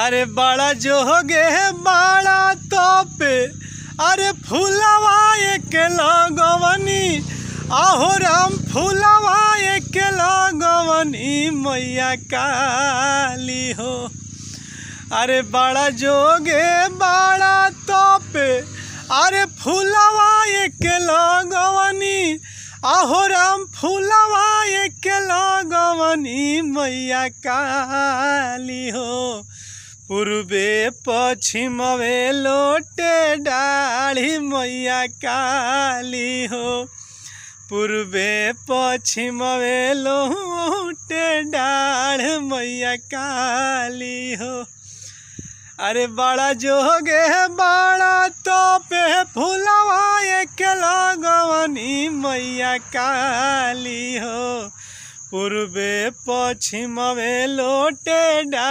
अरे बड़ा जोगे बड़ा तोपे अरे फूलवा एक लगवनी आहो राम फूलवा एक लगवनी मैया काली हो। अरे बड़ा जोगे बड़ा तोपे अरे फूलवा एक लगवनी आहो राम फूलवा एक लगवनी मैया काली हो। पूर्वे पश्चिमवे लोटे डाढ़ी मैया काली हो। पूर्वे पश्चिमवे लोटे डाढ़ मैया काली हो। अरे बड़ा जोगे बड़ा तोपे फूलवा एक लगवनी मैया काली हो। पूर्वे पश्चिमवे लोटे डाढ़